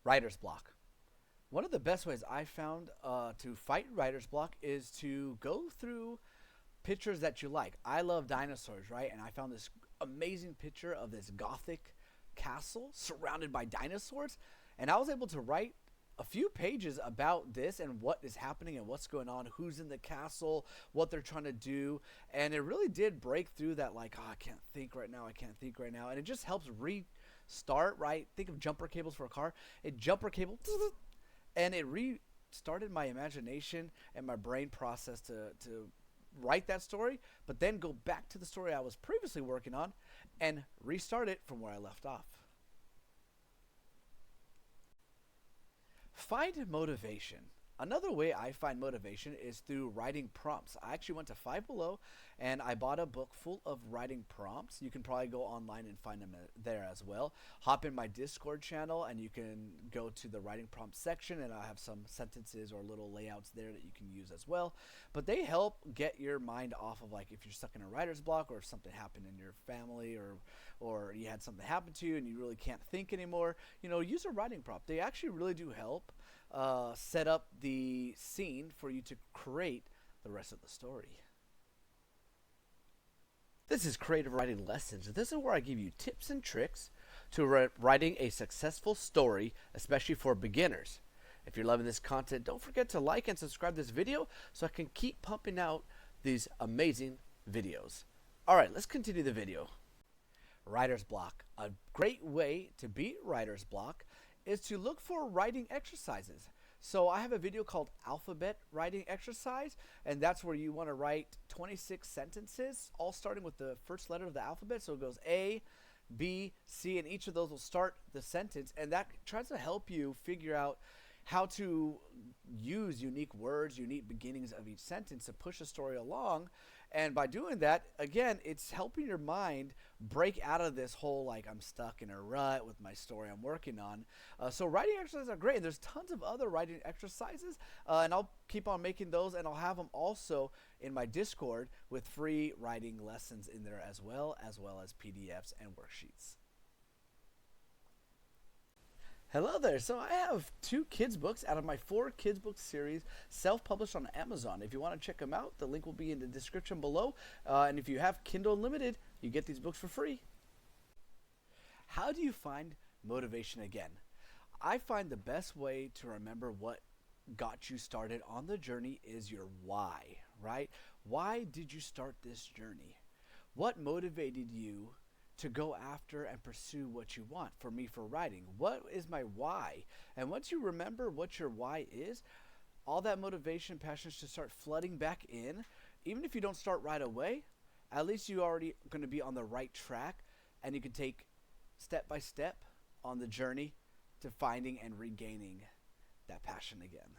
Writer's block. One of the best ways I found to fight writer's block is to go through pictures that you like. I love dinosaurs, right? And I found this amazing picture of this gothic castle surrounded by dinosaurs. And I was able to write a few pages about this and what is happening and what's going on, who's in the castle, what they're trying to do. And it really did break through that, like, oh, I can't think right now, I can't think right now. And it just helps restart, right? Think of jumper cables for a car. It jumper cable, and it restarted my imagination and my brain process to write that story, but then go back to the story I was previously working on and restart it from where I left off. Find motivation. Another way I find motivation is through writing prompts. I actually went to Five Below and I bought a book full of writing prompts. You can probably go online and find them there as well. Hop in my Discord channel and you can go to the writing prompt section, and I have some sentences or little layouts there that you can use as well. But they help get your mind off of, like, if you're stuck in a writer's block or if something happened in your family, or you had something happen to you and you really can't think anymore. Use a writing prompt. They actually really do help set up the scene for you to create the rest of the story. This is Creative Writing Lessons. This is where I give you tips and tricks to writing a successful story, especially for beginners. If you're loving this content, don't forget to like and subscribe this video so I can keep pumping out these amazing videos. Alright, let's continue the video. Writer's block. A great way to beat writer's block is to look for writing exercises. So I have a video called Alphabet Writing Exercise, and that's where you want to write 26 sentences, all starting with the first letter of the alphabet. So it goes A, B, C, and each of those will start the sentence, and that tries to help you figure out how to use unique words, unique beginnings of each sentence to push a story along. And by doing that, again, it's helping your mind break out of this whole, like, I'm stuck in a rut with my story I'm working on. So writing exercises are great. And there's tons of other writing exercises, and I'll keep on making those, and I'll have them also in my Discord with free writing lessons in there as well as PDFs and worksheets. Hello there. So I have 2 kids books out of my 4 kids book series, self-published on Amazon. If you want to check them out, the link will be in the description below. And if you have Kindle Unlimited, you get these books for free. How do you find motivation again? I find the best way to remember what got you started on the journey is your why, right? Why did you start this journey? What motivated you to go after and pursue what you want? For me, for writing, what is my why? And once you remember what your why is, all that motivation, passion should start flooding back in. Even if you don't start right away, at least you already going to be on the right track, and you can take step by step on the journey to finding and regaining that passion again.